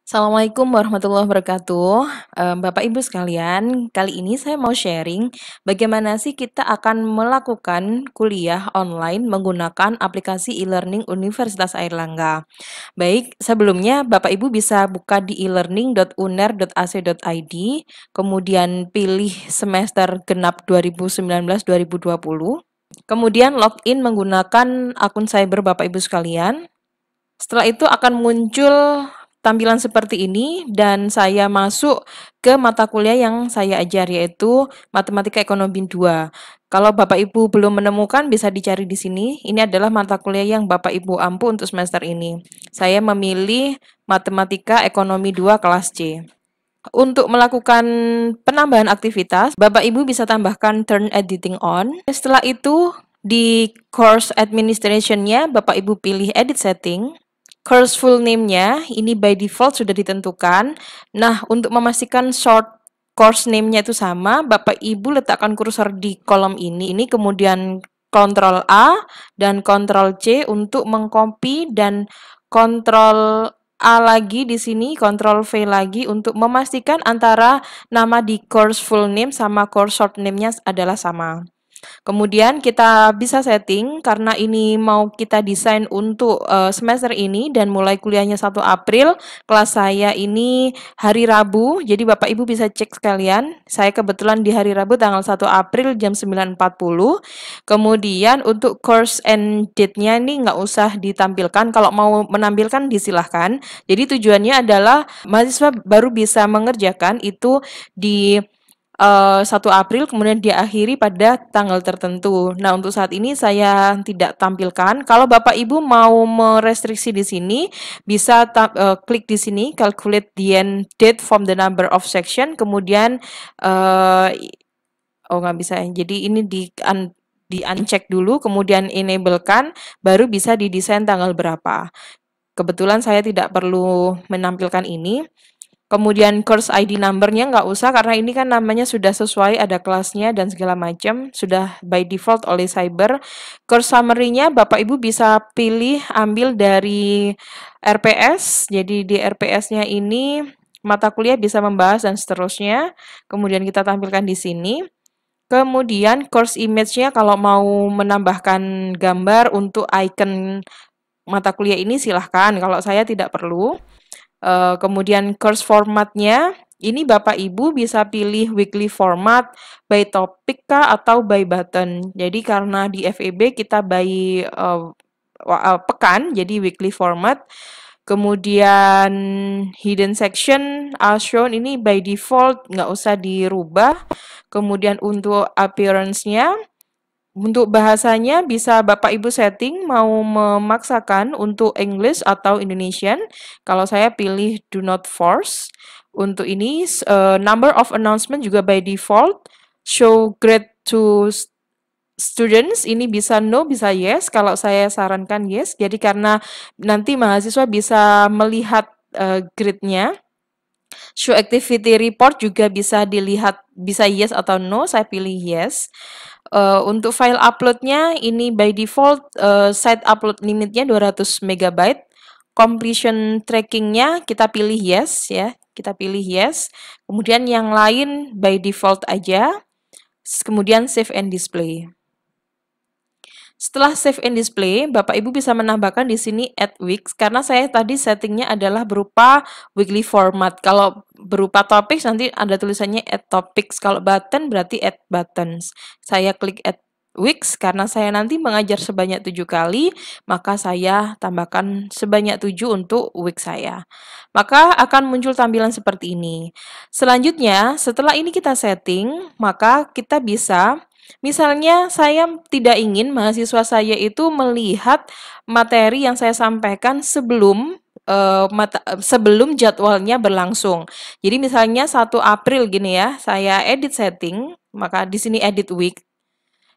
Assalamualaikum warahmatullahi wabarakatuh. Bapak Ibu sekalian, kali ini saya mau sharing bagaimana sih kita akan melakukan kuliah online menggunakan aplikasi e-learning Universitas Airlangga. Baik, sebelumnya Bapak Ibu bisa buka di e-learning.uner.ac.id, kemudian pilih semester genap 2019-2020, kemudian login menggunakan akun cyber Bapak Ibu sekalian. Setelah itu akan muncul tampilan seperti ini dan saya masuk ke mata kuliah yang saya ajar yaitu Matematika Ekonomi 2. Kalau Bapak Ibu belum menemukan bisa dicari di sini. Ini adalah mata kuliah yang Bapak Ibu ampu untuk semester ini. Saya memilih Matematika Ekonomi 2 kelas C. Untuk melakukan penambahan aktivitas, Bapak Ibu bisa tambahkan turn editing on. Setelah itu di course administration-nya Bapak Ibu pilih edit setting. Course full name-nya ini by default sudah ditentukan. Nah, untuk memastikan short course name-nya itu sama, Bapak Ibu letakkan kursor di kolom ini kemudian Ctrl A dan Ctrl C untuk mengcopy dan Ctrl A lagi di sini, Ctrl V lagi untuk memastikan antara nama di course full name sama course short name-nya adalah sama. Kemudian kita bisa setting karena ini mau kita desain untuk semester ini dan mulai kuliahnya 1 April. Kelas saya ini hari Rabu, jadi Bapak Ibu bisa cek sekalian. Saya kebetulan di hari Rabu tanggal 1 April jam 9.40. Kemudian untuk course and date-nya ini nggak usah ditampilkan. Kalau mau menampilkan disilahkan. Jadi tujuannya adalah mahasiswa baru bisa mengerjakan itu di 1 April kemudian diakhiri pada tanggal tertentu. Nah, untuk saat ini saya tidak tampilkan. Kalau Bapak Ibu mau merestriksi di sini, bisa klik di sini calculate the end date from the number of section, kemudian oh nggak bisa ya. Jadi ini di uncheck dulu, kemudian enablekan, baru bisa didesain tanggal berapa. Kebetulan saya tidak perlu menampilkan ini. Kemudian course ID number-nya nggak usah karena ini kan namanya sudah sesuai, ada kelasnya dan segala macam, sudah by default oleh cyber. Course summary-nya Bapak Ibu bisa pilih ambil dari RPS. Jadi di RPS-nya ini mata kuliah bisa membahas dan seterusnya. Kemudian kita tampilkan di sini. Kemudian course image-nya kalau mau menambahkan gambar untuk icon mata kuliah ini silahkan, kalau saya tidak perlu. Kemudian course formatnya, ini Bapak Ibu bisa pilih weekly format, by topic kah atau by button. Jadi karena di FEB kita by pekan, jadi weekly format. Kemudian hidden section as shown ini by default nggak usah dirubah. Kemudian untuk appearance-nya, untuk bahasanya bisa Bapak Ibu setting mau memaksakan untuk English atau Indonesian. Kalau saya pilih do not force. Untuk ini number of announcement juga by default. Show grade to students ini bisa no, bisa yes. Kalau saya sarankan yes. Jadi karena nanti mahasiswa bisa melihat grade-nya. Show activity report juga bisa dilihat, bisa yes atau no. Saya pilih yes. Untuk file upload-nya ini by default site upload limitnya 200 MB. Completion tracking-nya kita pilih yes ya, kita pilih yes. Kemudian yang lain by default aja. Kemudian save and display. Setelah save and display, Bapak Ibu bisa menambahkan di sini add weeks karena saya tadi settingnya adalah berupa weekly format. Kalau berupa topics nanti ada tulisannya add topics. Kalau button berarti add buttons. Saya klik add weeks karena saya nanti mengajar sebanyak 7 kali, maka saya tambahkan sebanyak 7 untuk week saya. Maka akan muncul tampilan seperti ini. Selanjutnya, setelah ini kita setting, maka kita bisa, misalnya saya tidak ingin mahasiswa saya itu melihat materi yang saya sampaikan sebelum jadwalnya berlangsung. Jadi misalnya 1 April gini ya, saya edit setting, maka di sini edit week.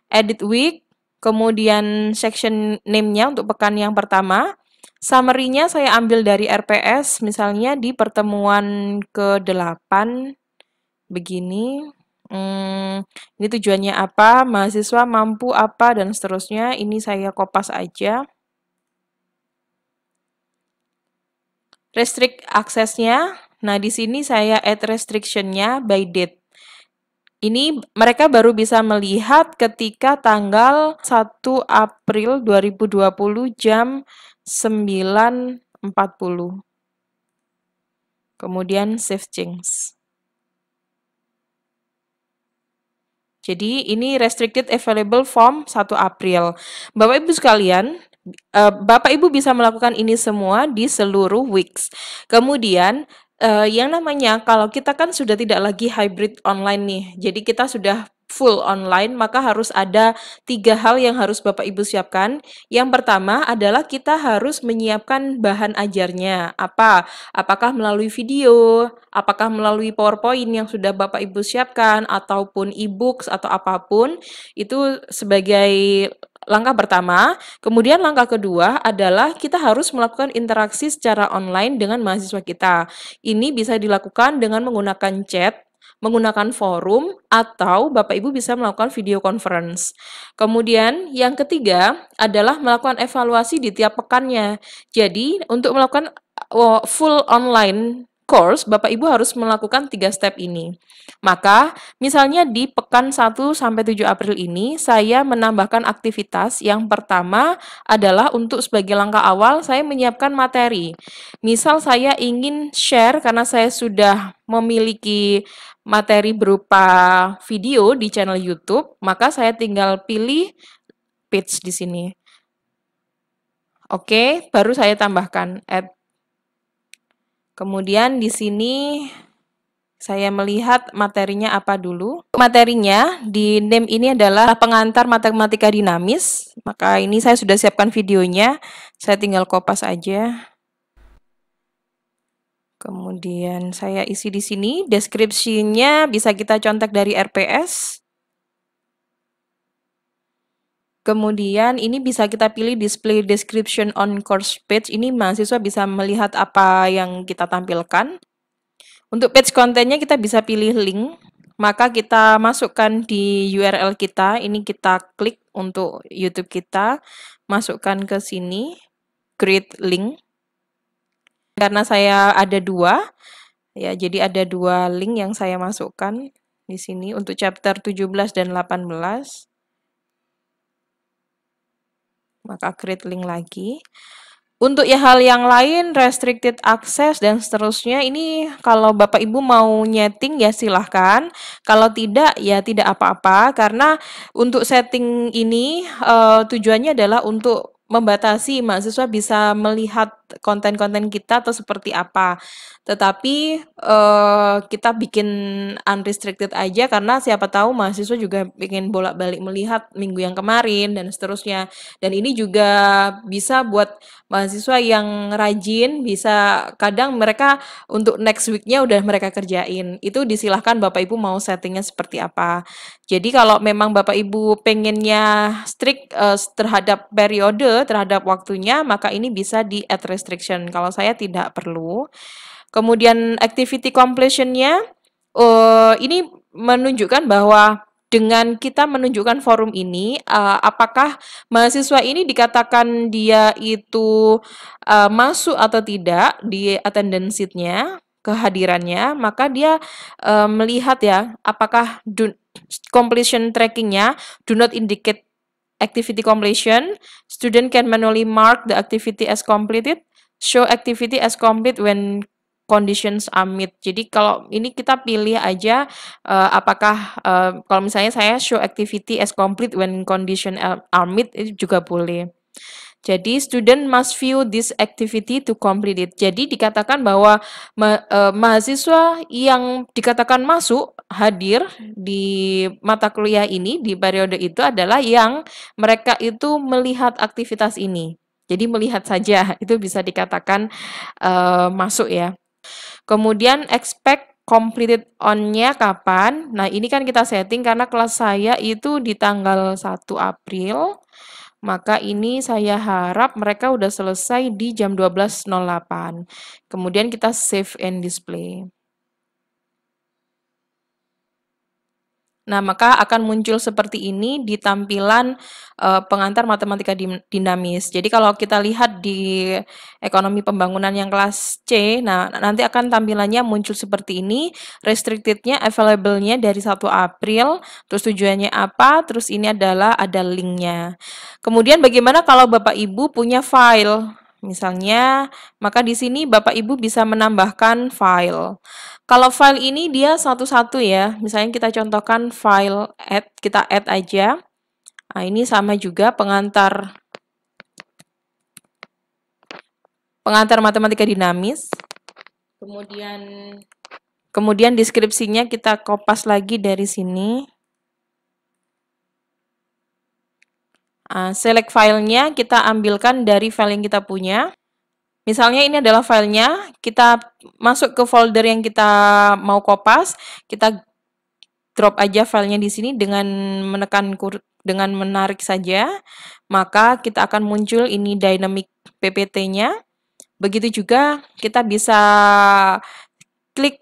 Edit week, kemudian section name-nya untuk pekan yang pertama. Summary-nya saya ambil dari RPS, misalnya di pertemuan ke-8 begini. Ini tujuannya apa, mahasiswa mampu apa, dan seterusnya. Ini saya kopas aja. restrict aksesnya. Nah, di sini saya add restriction-nya by date. Ini mereka baru bisa melihat ketika tanggal 1 April 2020 jam 9.40. Kemudian save change. Jadi ini restricted available from 1 April. Bapak Ibu sekalian, Bapak Ibu bisa melakukan ini semua di seluruh weeks. Kemudian yang namanya kalau kita kan sudah tidak lagi hybrid online nih, jadi kita sudah full online, maka harus ada 3 hal yang harus Bapak Ibu siapkan. Yang pertama adalah kita harus menyiapkan bahan ajarnya. Apakah melalui video, apakah melalui PowerPoint yang sudah Bapak Ibu siapkan, ataupun e-books atau apapun, itu sebagai langkah pertama. Kemudian langkah kedua adalah kita harus melakukan interaksi secara online dengan mahasiswa kita. Ini bisa dilakukan dengan menggunakan chat, menggunakan forum, atau Bapak Ibu bisa melakukan video conference. Kemudian yang ketiga adalah melakukan evaluasi di tiap pekannya. Jadi untuk melakukan full online course, Bapak Ibu harus melakukan 3 step ini. Maka, misalnya di pekan 1 sampai 7 April ini, saya menambahkan aktivitas. Yang pertama adalah untuk sebagai langkah awal, saya menyiapkan materi. Misal saya ingin share karena saya sudah memiliki materi berupa video di channel YouTube, maka saya tinggal pilih page di sini. Oke, baru saya tambahkan add. Kemudian di sini saya melihat materinya apa dulu. Materinya di name ini adalah pengantar matematika dinamis. Maka ini saya sudah siapkan videonya. Saya tinggal kopas aja. Kemudian saya isi di sini. Deskripsinya bisa kita contek dari RPS. Kemudian ini bisa kita pilih display description on course page. Ini mahasiswa bisa melihat apa yang kita tampilkan. Untuk page kontennya kita bisa pilih link. Maka kita masukkan di URL kita. Ini kita klik untuk YouTube kita. Masukkan ke sini. Create link. Karena saya ada 2. Ya, jadi ada 2 link yang saya masukkan di sini untuk chapter 17 dan 18. Maka create link lagi. Untuk hal yang lain, restricted access dan seterusnya, ini kalau Bapak Ibu mau nyeting ya silahkan. Kalau tidak ya tidak apa-apa, karena untuk setting ini tujuannya adalah untuk membatasi mahasiswa bisa melihat konten-konten kita atau seperti apa. Tetapi kita bikin unrestricted aja karena siapa tahu mahasiswa juga ingin bolak-balik melihat minggu yang kemarin dan seterusnya. Dan ini juga bisa buat mahasiswa yang rajin, bisa kadang mereka untuk next week-nya udah mereka kerjain. Itu disilahkan Bapak Ibu mau settingnya seperti apa. Jadi kalau memang Bapak Ibu pengennya strict terhadap periode, terhadap waktunya, maka ini bisa di add restriction. Kalau saya tidak perlu. Kemudian activity completion-nya, ini menunjukkan bahwa dengan kita menunjukkan forum ini, apakah mahasiswa ini dikatakan dia itu masuk atau tidak di attendance sheet-nya, kehadirannya, maka dia melihat ya, apakah completion tracking-nya do not indicate activity completion, student can manually mark the activity as completed, show activity as complete when conditions are met. Jadi kalau ini kita pilih aja apakah kalau misalnya saya show activity as complete when condition are met, itu juga boleh. Jadi student must view this activity to complete it. Jadi dikatakan bahwa mahasiswa yang dikatakan masuk hadir di mata kuliah ini di periode itu adalah yang mereka itu melihat aktivitas ini. Jadi melihat saja itu bisa dikatakan masuk ya. Kemudian expect completed on-nya kapan? Nah, ini kan kita setting karena kelas saya itu di tanggal 1 April. Maka ini saya harap mereka udah selesai di jam 12.08. Kemudian kita save and display. Nah, maka akan muncul seperti ini di tampilan pengantar matematika dinamis. Jadi kalau kita lihat di ekonomi pembangunan yang kelas C, nah nanti akan tampilannya muncul seperti ini, restricted-nya, available-nya dari 1 April, terus tujuannya apa, terus ini adalah ada link-nya. Kemudian bagaimana kalau Bapak Ibu punya file? Misalnya, maka di sini Bapak Ibu bisa menambahkan file. Kalau file ini dia satu-satu ya. Misalnya kita contohkan file add, kita add aja. Nah, ini sama juga pengantar matematika dinamis. Kemudian deskripsinya kita kopas lagi dari sini. Select filenya kita ambilkan dari file yang kita punya. Misalnya ini adalah filenya, kita masuk ke folder yang kita mau kopas, kita drop aja filenya di sini dengan dengan menarik saja, maka kita akan muncul ini dynamic PPT-nya. Begitu juga kita bisa klik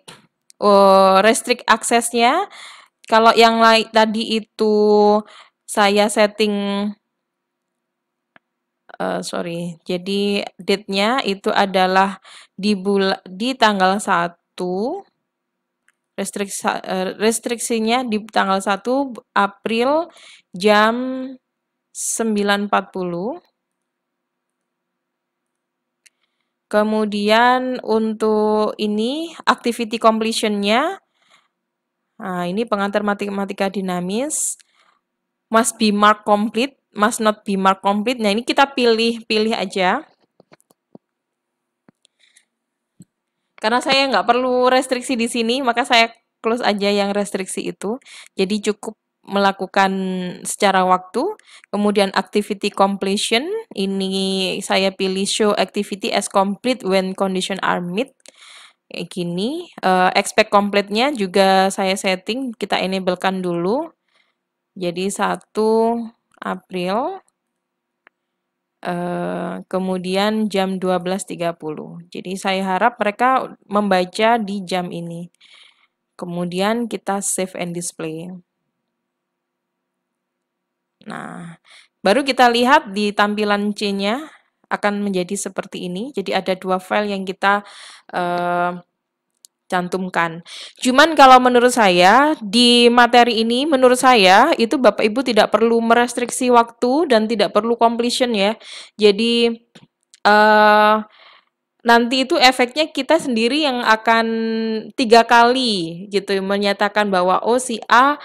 restrict aksesnya. Kalau yang lain tadi itu saya setting jadi date-nya itu adalah di tanggal 1, restriksinya di tanggal 1 April jam 9.40. Kemudian untuk ini activity completion-nya, nah ini pengantar matematika dinamis, must be marked complete, must not be marked complete. Nah ini kita pilih aja. Karena saya nggak perlu restriksi di sini, maka saya close aja yang restriksi itu. Jadi cukup melakukan secara waktu. Kemudian activity completion, ini saya pilih show activity as complete when condition are met. Kayak gini. Expect complete-nya juga saya setting, kita enablekan dulu. Jadi 1 April. Kemudian jam 12.30. Jadi saya harap mereka membaca di jam ini. Kemudian kita save and display. Nah, baru kita lihat di tampilan C-nya akan menjadi seperti ini. Jadi ada 2 file yang kita cantumkan. Cuman kalau menurut saya, di materi ini menurut saya itu Bapak Ibu tidak perlu merestriksi waktu dan tidak perlu completion ya. Jadi nanti itu efeknya kita sendiri yang akan 3 kali gitu menyatakan bahwa oh si A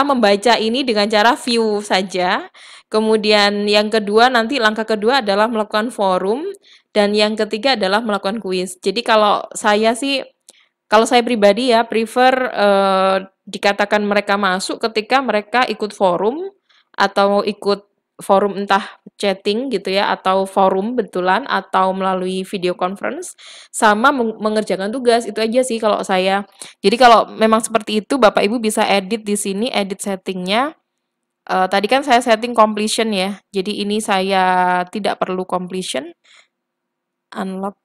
membaca ini dengan cara view saja. Kemudian yang kedua nanti langkah kedua adalah melakukan forum dan yang ketiga adalah melakukan kuis. Jadi kalau saya pribadi ya prefer dikatakan mereka masuk ketika mereka ikut forum atau ikut forum entah chatting gitu ya atau forum betulan atau melalui video conference sama mengerjakan tugas itu aja sih kalau saya. Jadi kalau memang seperti itu Bapak Ibu bisa edit di sini, edit settingnya. Tadi kan saya setting completion ya. Jadi ini saya tidak perlu completion. Unlock.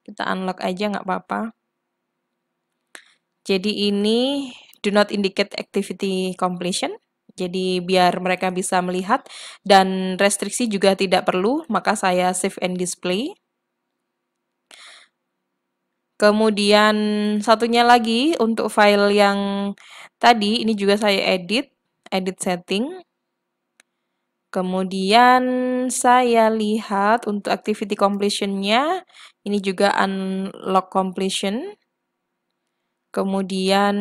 Kita unlock aja nggak apa-apa. Jadi ini do not indicate activity completion. Jadi biar mereka bisa melihat dan restriksi juga tidak perlu, maka saya save and display. Kemudian satunya lagi untuk file yang tadi, ini juga saya edit setting. Kemudian saya lihat untuk activity completion-nya, ini juga unlock completion. Kemudian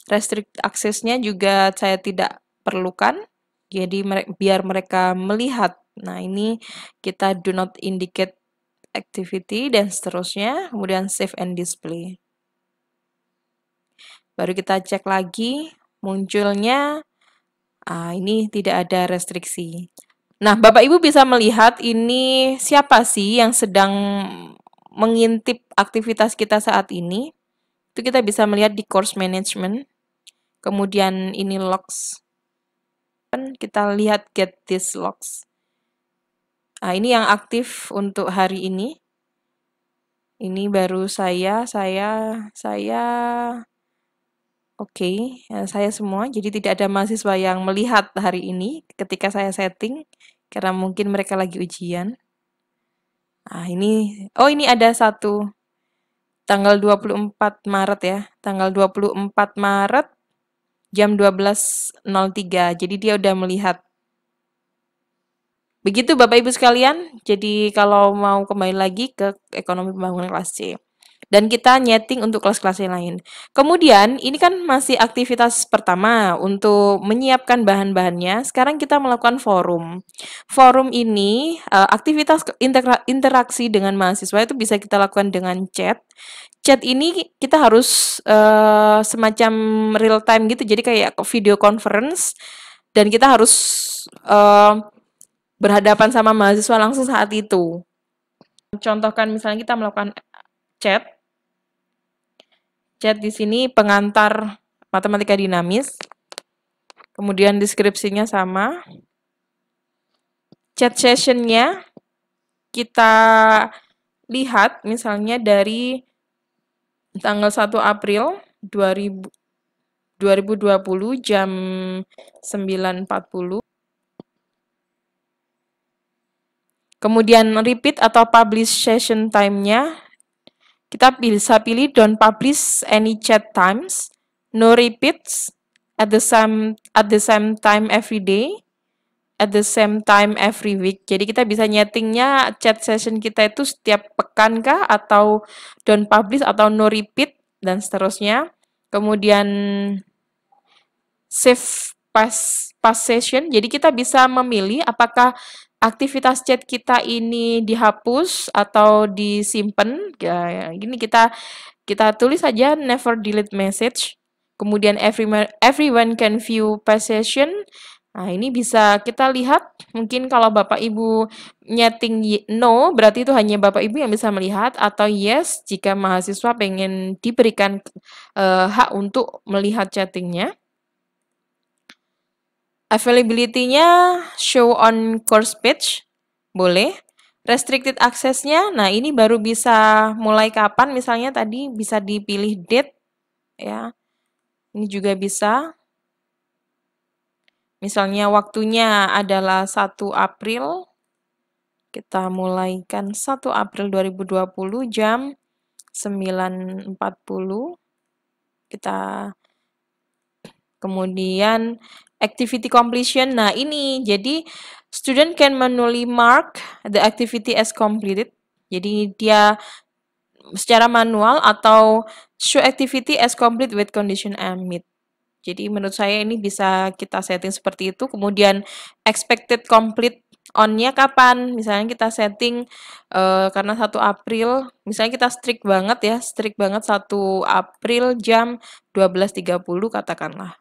restrict aksesnya juga saya tidak perlukan. Jadi biar mereka melihat. Nah, ini kita do not indicate activity dan seterusnya. Kemudian save and display. Baru kita cek lagi munculnya ini tidak ada restriksi. Nah, Bapak Ibu bisa melihat ini siapa sih yang sedang mengintip aktivitas kita saat ini. Itu kita bisa melihat di course management. Kemudian ini logs. Kita lihat get this logs. Nah, ini yang aktif untuk hari ini. Ini baru saya, oke, saya semua. Jadi tidak ada mahasiswa yang melihat hari ini ketika saya setting, karena mungkin mereka lagi ujian. Nah, ini ada satu, tanggal 24 Maret ya, tanggal 24 Maret jam 12.03. Jadi dia udah melihat. Begitu Bapak Ibu sekalian. Jadi kalau mau kembali lagi ke ekonomi pembangunan kelas C. Dan kita nyeting untuk kelas-kelas yang lain. Kemudian, ini kan masih aktivitas pertama untuk menyiapkan bahan-bahannya. Sekarang kita melakukan forum. Forum ini, aktivitas interaksi dengan mahasiswa itu bisa kita lakukan dengan chat. Chat ini kita harus semacam real time gitu, jadi kayak video conference, dan kita harus berhadapan sama mahasiswa langsung saat itu. Contohkan misalnya kita melakukan chat. Chat di sini pengantar matematika dinamis. Kemudian deskripsinya sama. Chat sessionnya kita lihat misalnya dari tanggal 1 April 2020 jam 9.40. Kemudian repeat atau publish session time-nya, kita bisa pilih don't publish any chat times, no repeats at the same time every day, at the same time every week. Jadi kita bisa nyetingnya chat session kita itu setiap pekan kah, atau don't publish, atau no repeat, dan seterusnya. Kemudian save past session. Jadi kita bisa memilih apakah aktivitas chat kita ini dihapus atau disimpan. Ya, gini kita tulis saja never delete message. Kemudian everyone can view past session. Nah, ini bisa kita lihat. Mungkin kalau Bapak Ibu nyeting no, berarti itu hanya Bapak Ibu yang bisa melihat, atau yes jika mahasiswa pengen diberikan hak untuk melihat chattingnya. Availability-nya show on course page, boleh. Restricted access-nya, nah ini baru bisa mulai kapan, misalnya tadi bisa dipilih date, ya. Ini juga bisa. Misalnya waktunya adalah 1 April, kita mulaikan 1 April 2020 jam 9.40. Kita kemudian activity completion. Nah, ini jadi student can manually mark the activity as completed. Jadi dia secara manual atau show activity as complete with condition and meet. Jadi menurut saya ini bisa kita setting seperti itu. Kemudian expected complete on-nya kapan? Misalnya kita setting karena 1 April, misalnya kita strict banget ya, strict banget 1 April jam 12.30 katakanlah.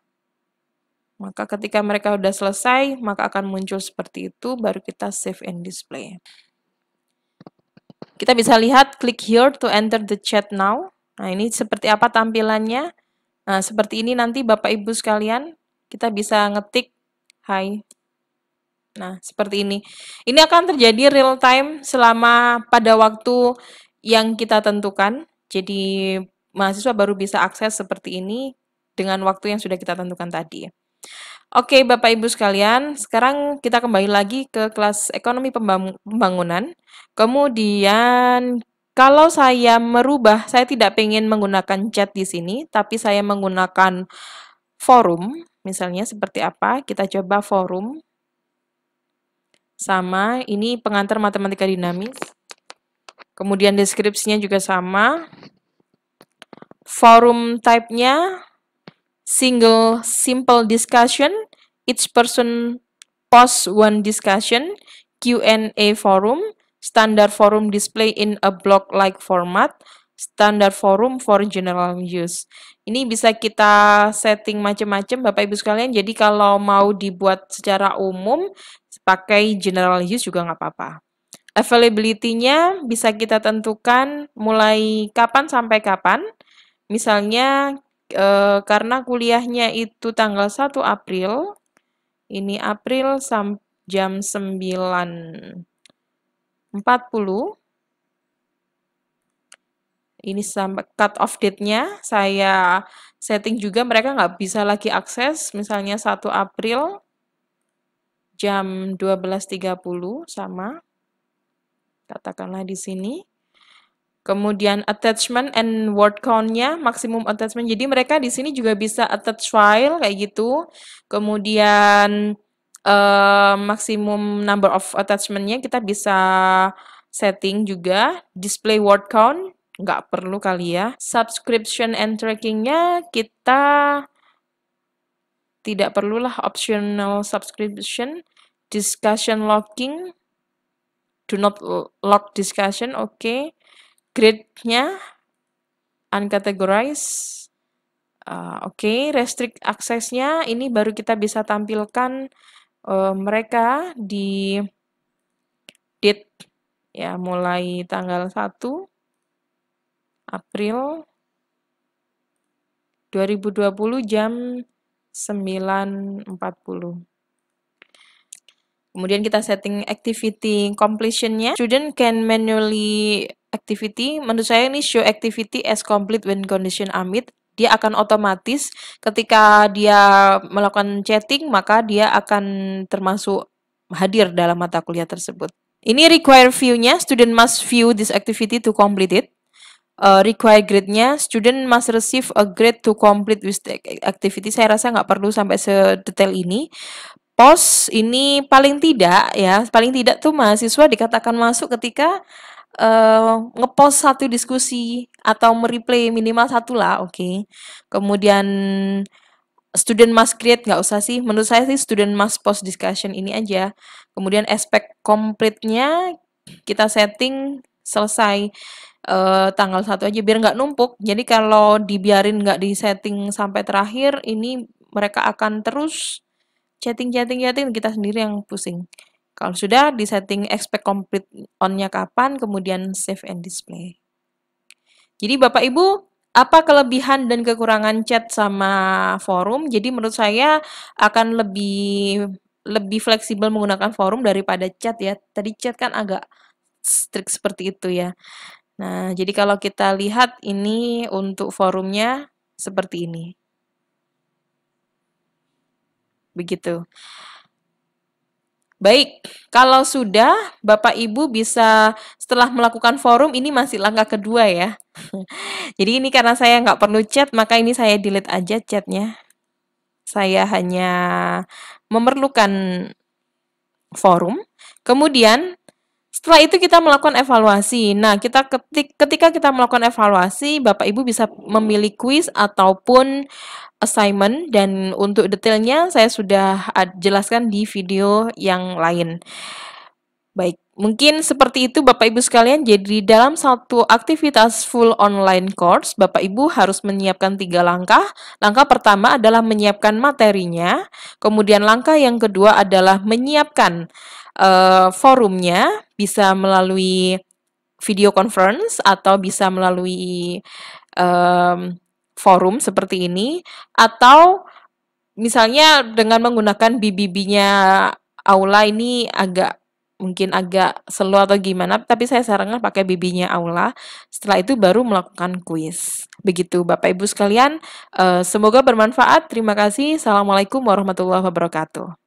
Maka ketika mereka sudah selesai, maka akan muncul seperti itu, baru kita save and display. Kita bisa lihat, click here to enter the chat now. Nah, ini seperti apa tampilannya. Nah, seperti ini nanti Bapak Ibu sekalian, kita bisa ngetik hi. Nah, seperti ini. Ini akan terjadi real time selama pada waktu yang kita tentukan. Jadi, mahasiswa baru bisa akses seperti ini dengan waktu yang sudah kita tentukan tadi. Oke, Bapak Ibu sekalian, sekarang kita kembali lagi ke kelas ekonomi pembangunan. Kemudian, kalau saya merubah, saya tidak ingin menggunakan chat di sini, tapi saya menggunakan forum, misalnya seperti apa? Kita coba forum. Sama, ini pengantar matematika dinamis. Kemudian deskripsinya juga sama. Forum type-nya single simple discussion, each person post one discussion, Q&A forum, standard forum display in a block-like format, standard forum for general use. Ini bisa kita setting macam-macam Bapak Ibu sekalian. Jadi kalau mau dibuat secara umum, pakai general use juga nggak apa-apa. Availability-nya bisa kita tentukan mulai kapan sampai kapan. Misalnya karena kuliahnya itu tanggal 1 April, ini April jam 9.40, Ini sampai cut off date-nya saya setting juga, mereka nggak bisa lagi akses, misalnya 1 April jam 12.30 sama, katakanlah di sini. Kemudian attachment and word count-nya maksimum attachment. Jadi mereka di sini juga bisa attach file kayak gitu. Kemudian maksimum number of attachment-nya kita bisa setting juga. Display word count nggak perlu kali ya. Subscription and tracking-nya kita tidak perlulah, optional subscription. Discussion logging, do not log discussion, oke. Grade-nya uncategorized, oke. Restrict aksesnya ini baru kita bisa tampilkan mereka di date ya, mulai tanggal 1 April 2020 jam 9.40. Kemudian kita setting activity completion-nya. Student can manually activity. Menurut saya ini show activity as complete when condition are met. Dia akan otomatis ketika dia melakukan chatting, maka dia akan termasuk hadir dalam mata kuliah tersebut. Ini require view-nya. Student must view this activity to complete it. Require grade-nya, student must receive a grade to complete with the activity. Saya rasa nggak perlu sampai sedetail ini. Post ini paling tidak ya, paling tidak tuh mahasiswa dikatakan masuk ketika ngepost satu diskusi atau mereplay minimal satu lah, oke. Kemudian student must create nggak usah sih, menurut saya sih student must post discussion ini aja. Kemudian aspek complete-nya kita setting selesai tanggal 1 aja biar nggak numpuk. Jadi kalau dibiarin nggak di setting sampai terakhir, ini mereka akan terus chatting, kita sendiri yang pusing. Kalau sudah di setting expect complete on-nya kapan, kemudian save and display. Jadi Bapak Ibu, apa kelebihan dan kekurangan chat sama forum? Jadi menurut saya akan lebih fleksibel menggunakan forum daripada chat ya. Tadi chat kan agak strict seperti itu ya. Nah, jadi kalau kita lihat ini untuk forumnya seperti ini. Begitu. Baik, kalau sudah Bapak Ibu bisa setelah melakukan forum, ini masih langkah kedua ya. Jadi ini karena saya nggak perlu chat, maka ini saya delete aja chatnya. Saya hanya memerlukan forum. Kemudian setelah itu kita melakukan evaluasi. Nah, ketika kita melakukan evaluasi, Bapak Ibu bisa memilih quiz ataupun assignment, dan untuk detailnya saya sudah jelaskan di video yang lain. Baik, mungkin seperti itu Bapak Ibu sekalian. Jadi dalam satu aktivitas full online course, Bapak Ibu harus menyiapkan 3 langkah. Langkah pertama adalah menyiapkan materinya, kemudian langkah yang kedua adalah menyiapkan forumnya, bisa melalui video conference atau bisa melalui forum seperti ini, atau misalnya dengan menggunakan BBB-nya Aula. Ini mungkin agak slow atau gimana, tapi saya sarankan pakai BB-nya Aula. Setelah itu baru melakukan kuis. Begitu Bapak Ibu sekalian, semoga bermanfaat. Terima kasih. Assalamualaikum warahmatullahi wabarakatuh.